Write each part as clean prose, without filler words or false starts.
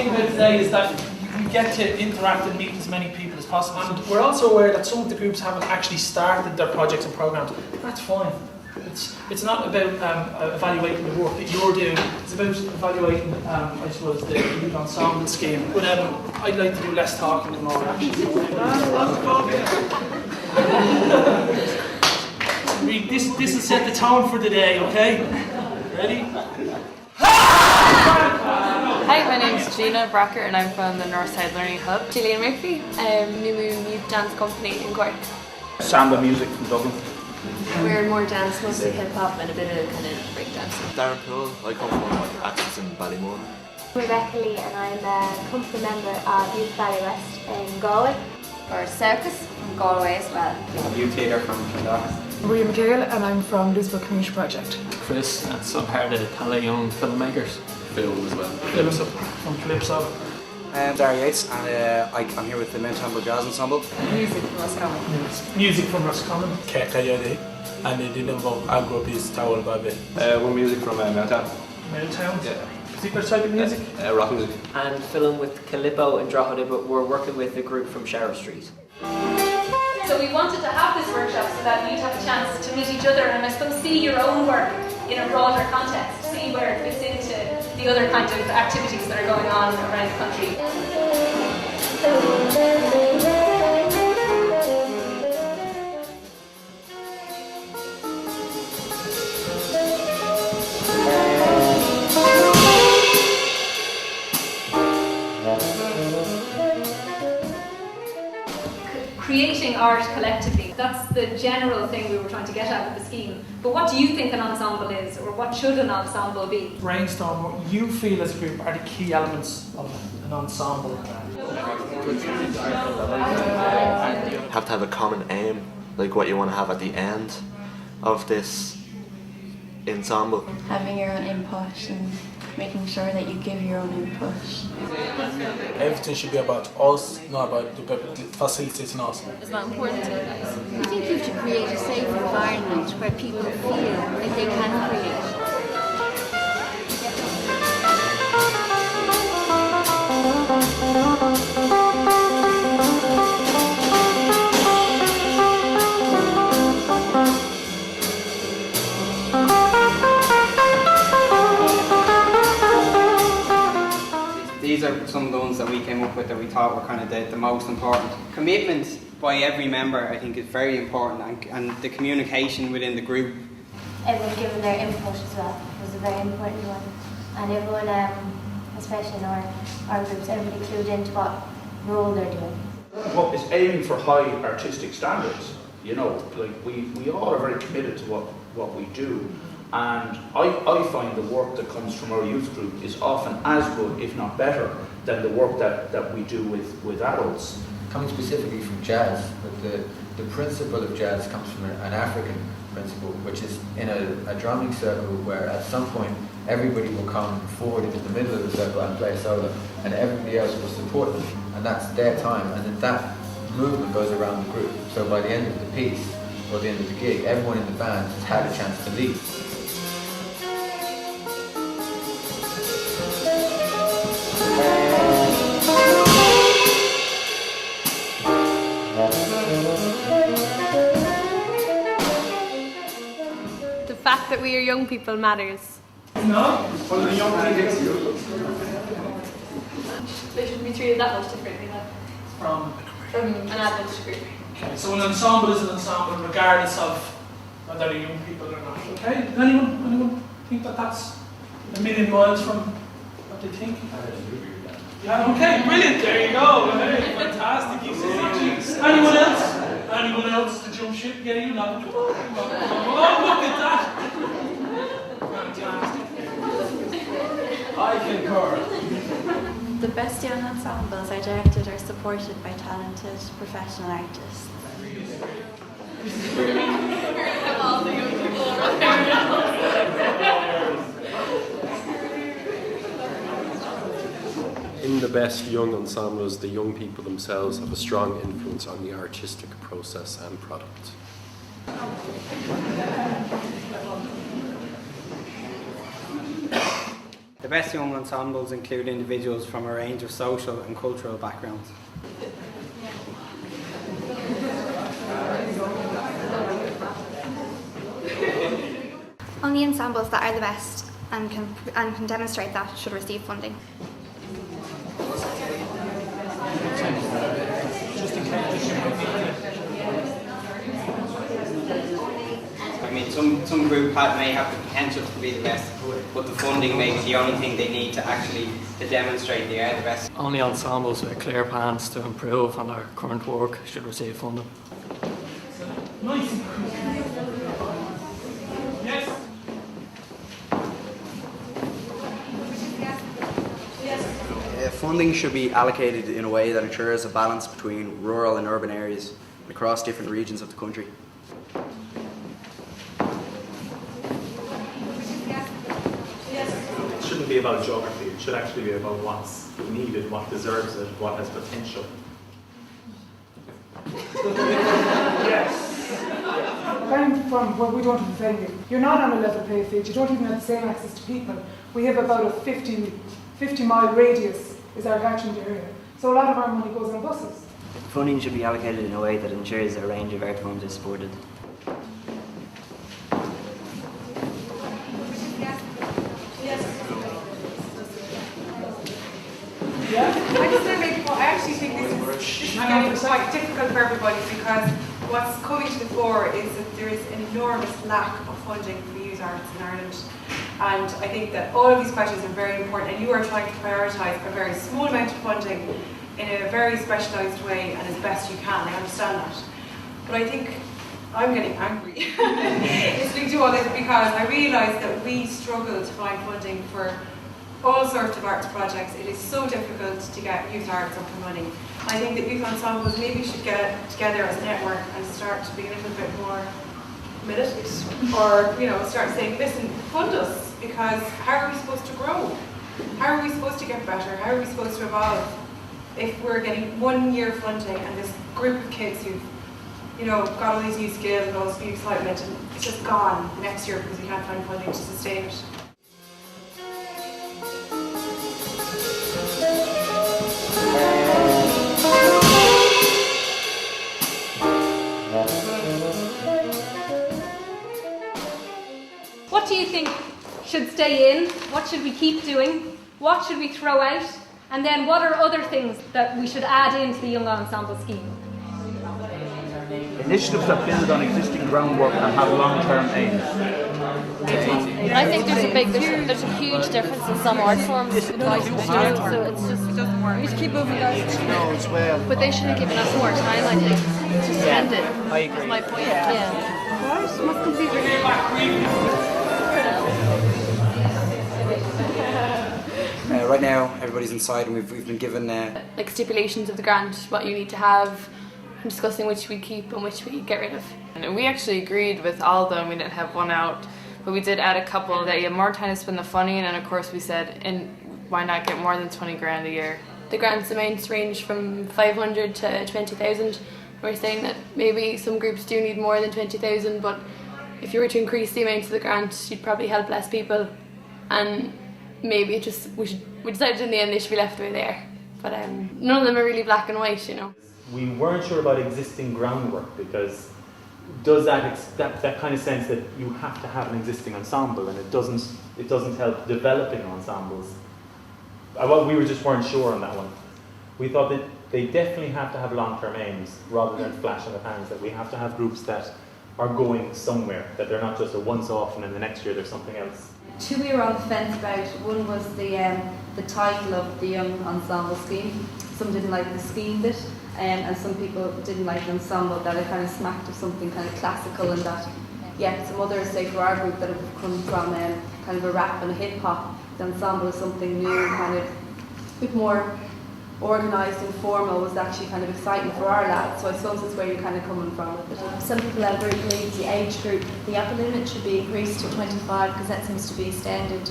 thing about today is that you get to interact and meet as many people as possible. And we're also aware that some of the groups haven't actually started their projects and programs. That's fine. It's not about evaluating the work that you're doing. It's about evaluating, I suppose, the Young Ensembles Scheme. But I'd like to do less talking and more action. This will set the tone for the day, okay? Ready? Hi, my name is Gina Bracker and I'm from the Northside Learning Hub. Gillian Murphy, New Moon Youth Dance Company in Cork. Samba music from Dublin. We're more dance, mostly hip hop and a bit of kind of break dancing. Darren Poole, I come from Access in Ballymoon. Rebecca Lee and I'm a company member of Youth Valley West in Galway. Or Circus from Galway as well. Youth Theatre from Clondalk. Maria McGill and I'm from Lisbon Community Project. Chris, and some part of the Tala Young filmmakers. Phil as well. Calypso, from Calypso. I'm Darry Yates and I'm here with the Young Ensembles Jazz Ensemble. Music from Roscommon. Music from Roscommon. Kekayode, and they did involve agro-piece Towel Babe. We're music from Meltown. Meltown? Yeah. Particular type of music? Rock music. And film with Calippo and Drogheda, but we're working with a group from Sharrow Street. So we wanted to have this workshop so that you'd have a chance to meet each other and I suppose see your own work in a broader context, see where it fits into the other kind of activities that are going on around the country. Creating art collectively, that's the general thing we were trying to get at with the scheme. But what do you think an ensemble is, or what should an ensemble be? Brainstorm what you feel as a group are the key elements of an ensemble. Have to have a common aim, like what you want to have at the end of this ensemble. Having your own input and making sure that you give your own input. Everything should be about us, not about the people facilitating us. It's not important to you guys. I think you have to create a safe environment where people feel that they can create. These are some of the ones that we came up with that we thought were kind of the most important. Commitment by every member I think is very important and the communication within the group. Everyone giving their input as well was a very important one. And everyone, especially in our groups, everybody clued into what role they're doing. What is aiming for high artistic standards, you know, like we all are very committed to what we do. And I find the work that comes from our youth group is often as good, if not better, than the work that we do with adults. Coming specifically from jazz, but the principle of jazz comes from an African principle, which is in a drumming circle where at some point everybody will come forward into the middle of the circle and play a solo, and everybody else will support them, and that's their time, and then that movement goes around the group. So by the end of the piece, or the end of the gig, everyone in the band has had a chance to lead. The fact that we are young people matters. No? Well, the young people. They shouldn't be treated that much differently From an adult group. Okay, so an ensemble is an ensemble regardless of whether they're young people or not. Okay? Anyone think that that's a million miles from what they think? Yeah, okay, brilliant, there you go. Hey, fantastic. Anyone else? Anyone else to jump ship? Yeah, you know. Come on. Oh, look at that. Fantastic. I concur. The best young ensembles are directed or supported by talented professional artists. All the young people around. In the best young ensembles, the young people themselves have a strong influence on the artistic process and product. The best young ensembles include individuals from a range of social and cultural backgrounds. Only ensembles that are the best and can demonstrate that should receive funding. I mean, some group may have the potential to be the best, but the funding may be the only thing they need to actually demonstrate they are the best. Only ensembles with clear plans to improve on their current work should receive funding. Nice. Yes. Funding should be allocated in a way that ensures a balance between rural and urban areas across different regions of the country. It shouldn't be about geography, it should actually be about what's needed, what deserves it, what has potential. Yes. I'm from where we don't have a venue. You're not on a level playing field, you don't even have the same access to people. We have about a 50-mile radius is our catchment area. So a lot of our money goes on buses. Funding should be allocated in a way that ensures a range of art forms is supported. I just want to make a point. I actually think this is getting quite difficult for everybody, because what's coming to the fore is that there is an enormous lack of funding for youth arts in Ireland. And I think that all of these questions are very important, and you are trying to prioritise a very small amount of funding in a very specialised way and as best you can. I understand that. But I think I'm getting angry listening to all this, because I realise that we struggle to find funding for all sorts of arts projects. It is so difficult to get youth arts up and running. I think that youth ensembles maybe should get together as a network and start to be a little bit more militant, or start saying, listen, fund us, because how are we supposed to grow? How are we supposed to get better? How are we supposed to evolve if we're getting 1 year funding and this group of kids who've got all these new skills and all this new excitement, and it's just gone the next year because we can't find funding to sustain it? What do you think should stay in? What should we keep doing? What should we throw out? And then what are other things that we should add into the Young Ensembles Scheme? Initiatives that build on existing groundwork and have long-term aims. I think there's a huge difference in some art forms with guys and girls, so it's just we just keep moving guys. But they should have given us more time, I think. Just end it. I agree. That's my point. Yeah. Must complete Right now, everybody's inside, and we've been given like stipulations of the grant, what you need to have, and discussing which we keep and which we get rid of. And we actually agreed with all of them. We didn't have one out, but we did add a couple that you have more time to spend the funding, and of course we said, why not get more than 20 grand a year? The grants amounts range from 500 to 20,000. We're saying that maybe some groups do need more than 20,000, but if you were to increase the amount of the grant, you'd probably help less people, and maybe we decided in the end they should be left where they are. But none of them are really black and white, We weren't sure about existing groundwork, because does that kind of sense that you have to have an existing ensemble, and it doesn't help developing ensembles. We just weren't sure on that one. We thought that they definitely have to have long-term aims rather than flash in the pans, that we have to have groups that are going somewhere, that they're not just a once-off and then the next year there's something else. Two we were on the fence about. One was the title of the Young Ensemble Scheme. Some didn't like the scheme bit, and some people didn't like the ensemble, that it kind of smacked of something kind of classical, and that, some others say for our group that it would come from kind of a rap and a hip hop. The ensemble is something new, kind of a bit more organised and formal, was actually kind of exciting for our lads. So I suppose that's where you're kind of coming from with it. Some people agree with the age group. The upper limit should be increased to 25, because that seems to be standard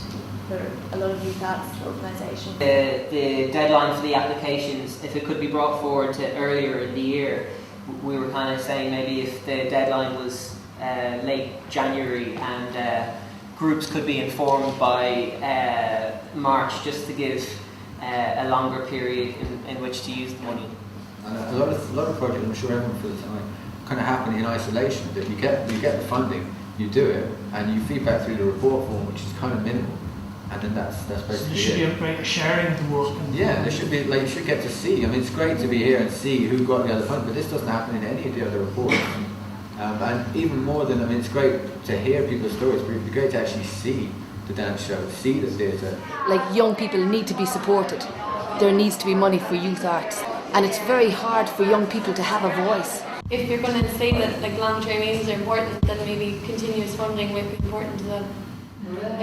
for a lot of youth arts organisations. The deadline for the applications, if it could be brought forward to earlier in the year, we were kind of saying maybe if the deadline was late January and groups could be informed by March, just to give a longer period in which to use the money. And a lot of projects, I'm sure everyone feels that way, kind of happen in isolation. That you get the funding, you do it, and you feed back through the report form, which is kind of minimal, and then that's basically There should be a greater sharing of the work. Yeah, there should be, like, you should get to see. I mean, it's great to be here and see who got the other fund, but this doesn't happen in any of the other reports. And even more than, I mean, it's great to hear people's stories, but it'd be great to actually see the dance show, see the theatre. Like, young people need to be supported. There needs to be money for youth arts, and it's very hard for young people to have a voice. If you're going to say that like long-term aims are important, then maybe continuous funding might be important as well. Like,